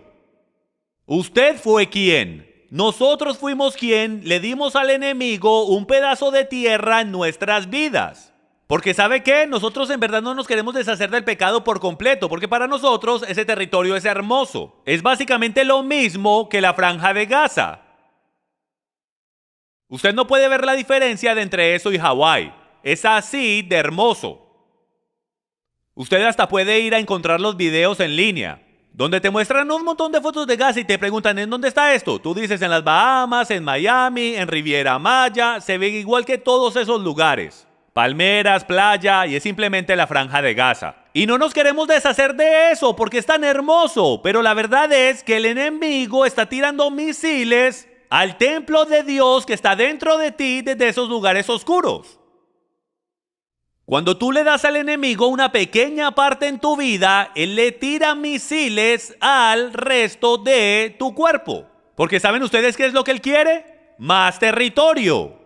Usted fue quien. Nosotros fuimos quien le dimos al enemigo un pedazo de tierra en nuestras vidas. Porque ¿sabe qué? Nosotros en verdad no nos queremos deshacer del pecado por completo, porque para nosotros ese territorio es hermoso. Es básicamente lo mismo que la franja de Gaza. Usted no puede ver la diferencia de entre eso y Hawái. Es así de hermoso. Usted hasta puede ir a encontrar los videos en línea, donde te muestran un montón de fotos de Gaza y te preguntan ¿en dónde está esto? Tú dices en las Bahamas, en Miami, en Riviera Maya, se ve igual que todos esos lugares. Palmeras, playa y es simplemente la franja de Gaza. Y no nos queremos deshacer de eso porque es tan hermoso, pero la verdad es que el enemigo está tirando misiles al templo de Dios que está dentro de ti desde esos lugares oscuros. Cuando tú le das al enemigo una pequeña parte en tu vida, él le tira misiles al resto de tu cuerpo. Porque ¿saben ustedes qué es lo que él quiere? Más territorio.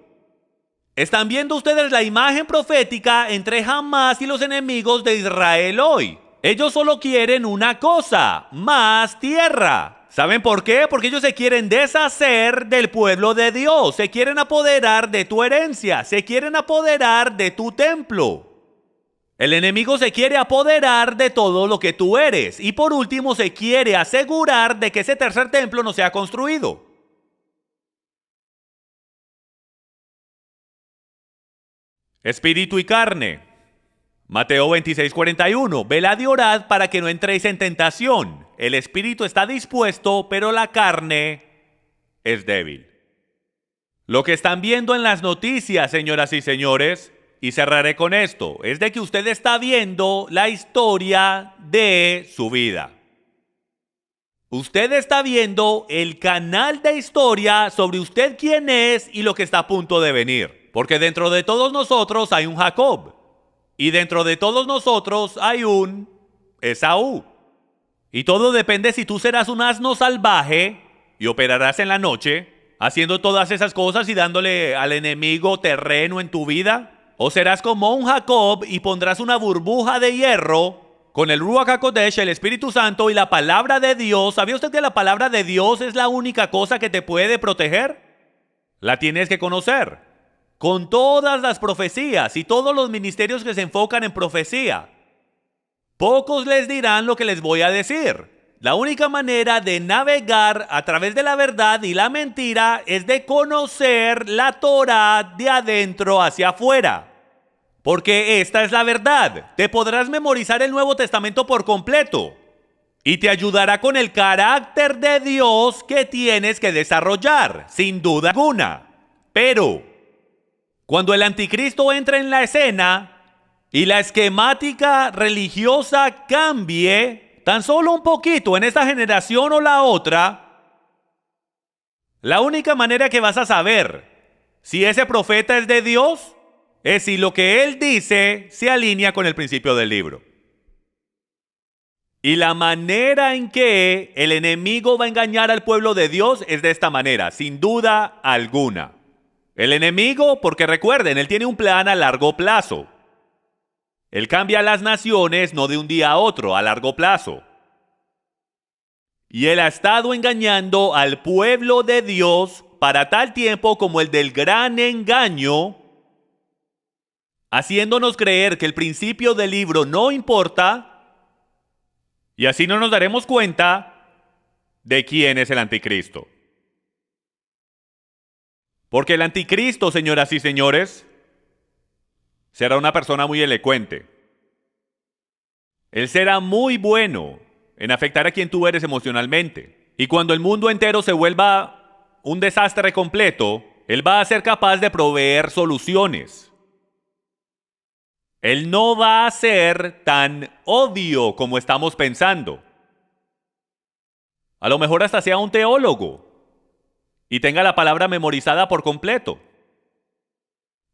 Están viendo ustedes la imagen profética entre Hamás y los enemigos de Israel hoy. Ellos solo quieren una cosa, más tierra. ¿Saben por qué? Porque ellos se quieren deshacer del pueblo de Dios, se quieren apoderar de tu herencia, se quieren apoderar de tu templo. El enemigo se quiere apoderar de todo lo que tú eres y por último se quiere asegurar de que ese tercer templo no sea construido. Espíritu y carne. Mateo 26:41. Velad y orad para que no entréis en tentación. El espíritu está dispuesto, pero la carne es débil. Lo que están viendo en las noticias, señoras y señores, y cerraré con esto, es de que usted está viendo la historia de su vida. Usted está viendo el canal de historia sobre usted quién es y lo que está a punto de venir. Porque dentro de todos nosotros hay un Jacob. Y dentro de todos nosotros hay un Esaú. Y todo depende si tú serás un asno salvaje y operarás en la noche, haciendo todas esas cosas y dándole al enemigo terreno en tu vida. O serás como un Jacob y pondrás una burbuja de hierro con el Ruach HaKodesh, el Espíritu Santo y la palabra de Dios. ¿Sabía usted que la palabra de Dios es la única cosa que te puede proteger? La tienes que conocer. Con todas las profecías y todos los ministerios que se enfocan en profecía, pocos les dirán lo que les voy a decir. La única manera de navegar a través de la verdad y la mentira es de conocer la Torah de adentro hacia afuera. Porque esta es la verdad. Te podrás memorizar el Nuevo Testamento por completo y te ayudará con el carácter de Dios que tienes que desarrollar, sin duda alguna. Pero cuando el anticristo entre en la escena y la esquemática religiosa cambie tan solo un poquito en esta generación o la otra, la única manera que vas a saber si ese profeta es de Dios es si lo que él dice se alinea con el principio del libro. Y la manera en que el enemigo va a engañar al pueblo de Dios es de esta manera, sin duda alguna. El enemigo, porque recuerden, él tiene un plan a largo plazo. Él cambia las naciones no de un día a otro, a largo plazo. Y él ha estado engañando al pueblo de Dios para tal tiempo como el del gran engaño, haciéndonos creer que el principio del libro no importa, y así no nos daremos cuenta de quién es el anticristo. Porque el anticristo, señoras y señores, será una persona muy elocuente. Él será muy bueno en afectar a quien tú eres emocionalmente. Y cuando el mundo entero se vuelva un desastre completo, él va a ser capaz de proveer soluciones. Él no va a ser tan obvio como estamos pensando. A lo mejor hasta sea un teólogo y tenga la palabra memorizada por completo.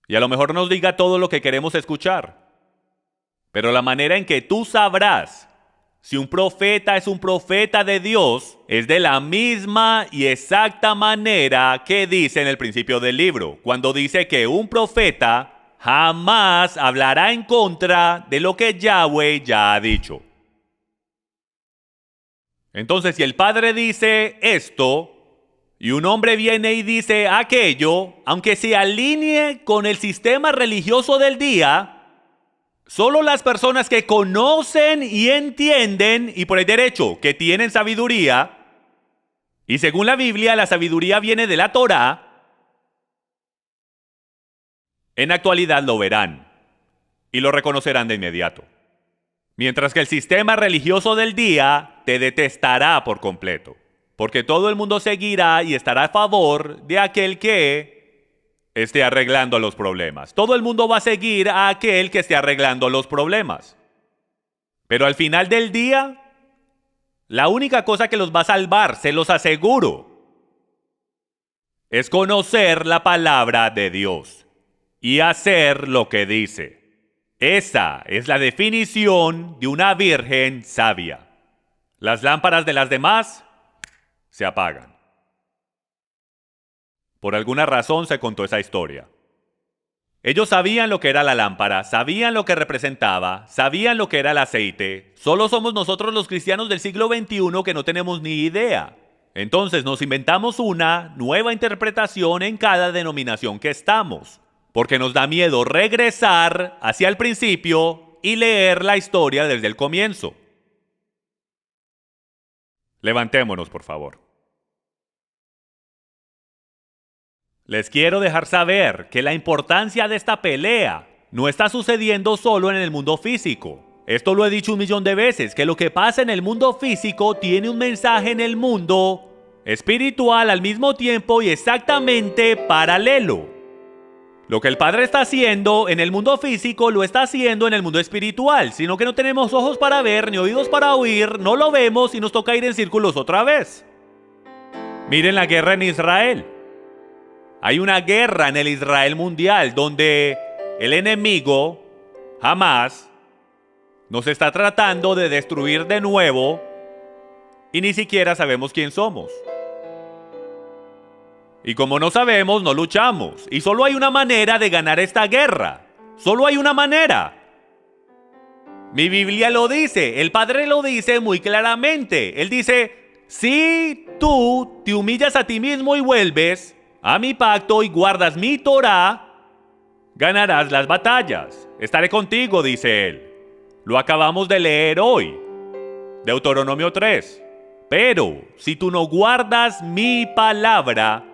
Y a lo mejor nos diga todo lo que queremos escuchar. Pero la manera en que tú sabrás si un profeta es un profeta de Dios es de la misma y exacta manera que dice en el principio del libro, cuando dice que un profeta jamás hablará en contra de lo que Yahweh ya ha dicho. Entonces, si el Padre dice esto y un hombre viene y dice aquello, aunque se alinee con el sistema religioso del día, solo las personas que conocen y entienden, y por el derecho que tienen sabiduría, y según la Biblia, la sabiduría viene de la Torá, en actualidad lo verán y lo reconocerán de inmediato. Mientras que el sistema religioso del día te detestará por completo, porque todo el mundo seguirá y estará a favor de aquel que esté arreglando los problemas. Todo el mundo va a seguir a aquel que esté arreglando los problemas. Pero al final del día, la única cosa que los va a salvar, se los aseguro, es conocer la palabra de Dios y hacer lo que dice. Esa es la definición de una virgen sabia. Las lámparas de las demás se apagan. Por alguna razón se contó esa historia. Ellos sabían lo que era la lámpara, sabían lo que representaba, sabían lo que era el aceite. Solo somos nosotros los cristianos del siglo XXI que no tenemos ni idea. Entonces nos inventamos una nueva interpretación en cada denominación que estamos, porque nos da miedo regresar hacia el principio y leer la historia desde el comienzo. Levantémonos, por favor. Les quiero dejar saber que la importancia de esta pelea no está sucediendo solo en el mundo físico. Esto lo he dicho 1.000.000 de veces, que lo que pasa en el mundo físico tiene un mensaje en el mundo espiritual al mismo tiempo y exactamente paralelo. Lo que el Padre está haciendo en el mundo físico lo está haciendo en el mundo espiritual, sino que no tenemos ojos para ver ni oídos para oír, no lo vemos y nos toca ir en círculos otra vez. Miren la guerra en Israel. Hay una guerra en el Israel mundial donde el enemigo, Hamás, nos está tratando de destruir de nuevo y ni siquiera sabemos quién somos. Y como no sabemos, no luchamos. Y solo hay una manera de ganar esta guerra. Solo hay una manera. Mi Biblia lo dice, el Padre lo dice muy claramente. Él dice, si tú te humillas a ti mismo y vuelves a mi pacto y guardas mi Torá, ganarás las batallas. Estaré contigo, dice él. Lo acabamos de leer hoy. Deuteronomio 3. Pero si tú no guardas mi palabra,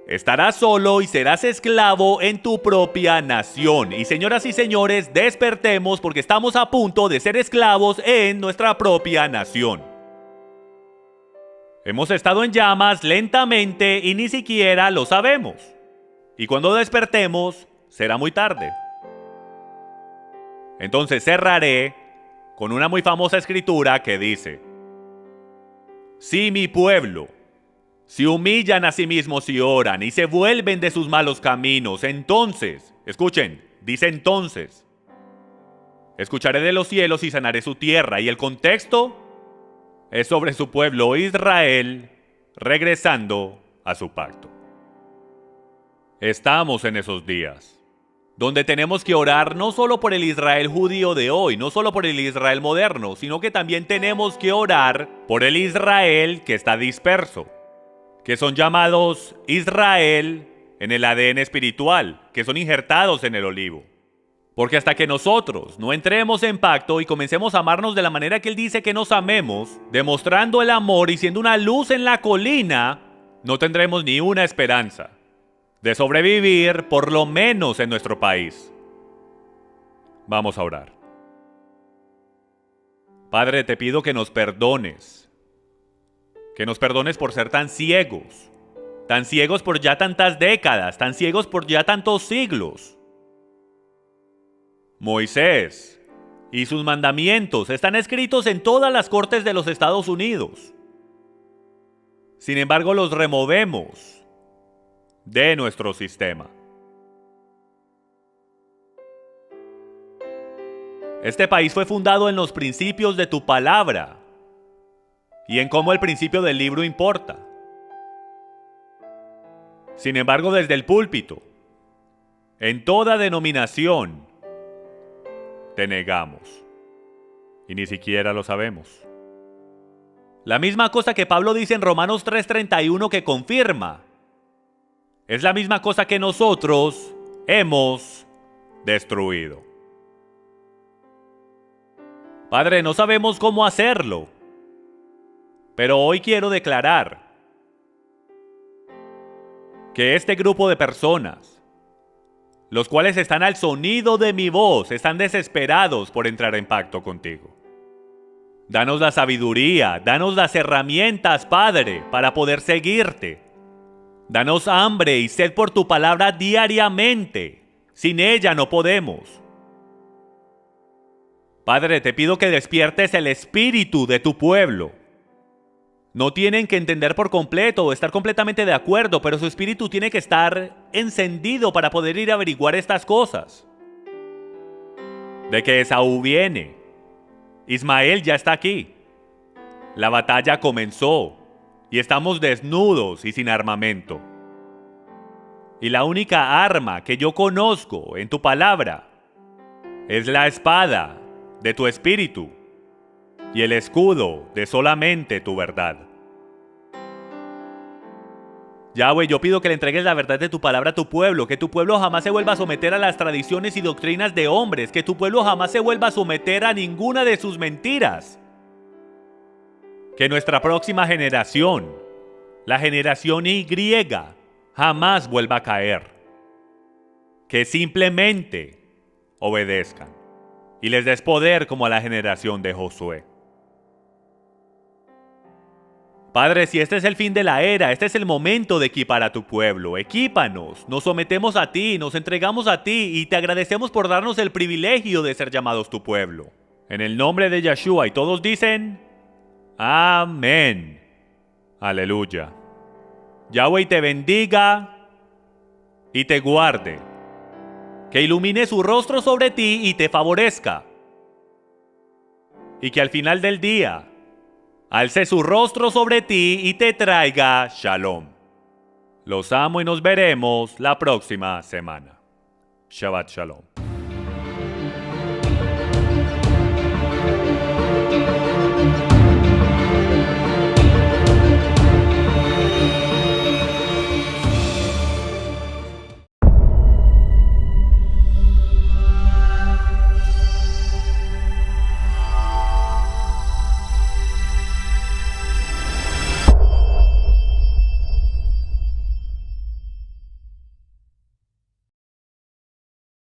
estarás solo y serás esclavo en tu propia nación. Y señoras y señores, despertemos porque estamos a punto de ser esclavos en nuestra propia nación. Hemos estado en llamas lentamente y ni siquiera lo sabemos. Y cuando despertemos, será muy tarde. Entonces cerraré con una muy famosa escritura que dice: si mi pueblo se humillan a sí mismos y oran y se vuelven de sus malos caminos, entonces, escuchen, dice entonces, escucharé de los cielos y sanaré su tierra. Y el contexto es sobre su pueblo Israel regresando a su pacto. Estamos en esos días donde tenemos que orar no solo por el Israel judío de hoy, no solo por el Israel moderno, sino que también tenemos que orar por el Israel que está disperso, que son llamados Israel en el ADN espiritual, que son injertados en el olivo. Porque hasta que nosotros no entremos en pacto y comencemos a amarnos de la manera que Él dice que nos amemos, demostrando el amor y siendo una luz en la colina, no tendremos ni una esperanza de sobrevivir, por lo menos en nuestro país. Vamos a orar. Padre, te pido que nos perdones por ser tan ciegos por ya tantas décadas, tan ciegos por ya tantos siglos. Moisés y sus mandamientos están escritos en todas las cortes de los Estados Unidos. Sin embargo, los removemos de nuestro sistema. Este país fue fundado en los principios de tu palabra y en cómo el principio del libro importa. Sin embargo, desde el púlpito, en toda denominación, te negamos. Y ni siquiera lo sabemos. La misma cosa que Pablo dice en Romanos 3:31 que confirma. Es la misma cosa que nosotros hemos destruido. Padre, no sabemos cómo hacerlo, pero hoy quiero declarar que este grupo de personas, los cuales están al sonido de mi voz, están desesperados por entrar en pacto contigo. Danos la sabiduría, danos las herramientas, Padre, para poder seguirte. Danos hambre y sed por tu palabra diariamente. Sin ella no podemos. Padre, te pido que despiertes el espíritu de tu pueblo. No tienen que entender por completo o estar completamente de acuerdo, pero su espíritu tiene que estar encendido para poder ir a averiguar estas cosas. De que Esaú viene. Ismael ya está aquí. La batalla comenzó. Y estamos desnudos y sin armamento. Y la única arma que yo conozco en tu palabra es la espada de tu espíritu y el escudo de solamente tu verdad. Yahweh, yo pido que le entregues la verdad de tu palabra a tu pueblo, que tu pueblo jamás se vuelva a someter a las tradiciones y doctrinas de hombres, que tu pueblo jamás se vuelva a someter a ninguna de sus mentiras. Que nuestra próxima generación, la generación Y, jamás vuelva a caer. Que simplemente obedezcan y les des poder como a la generación de Josué. Padre, si este es el fin de la era, este es el momento de equipar a tu pueblo. Equípanos, nos sometemos a ti, nos entregamos a ti y te agradecemos por darnos el privilegio de ser llamados tu pueblo. En el nombre de Yeshua, y todos dicen: amén. Aleluya. Yahweh te bendiga y te guarde. Que ilumine su rostro sobre ti y te favorezca. Y que al final del día alce su rostro sobre ti y te traiga shalom. Los amo y nos veremos la próxima semana. Shabbat shalom.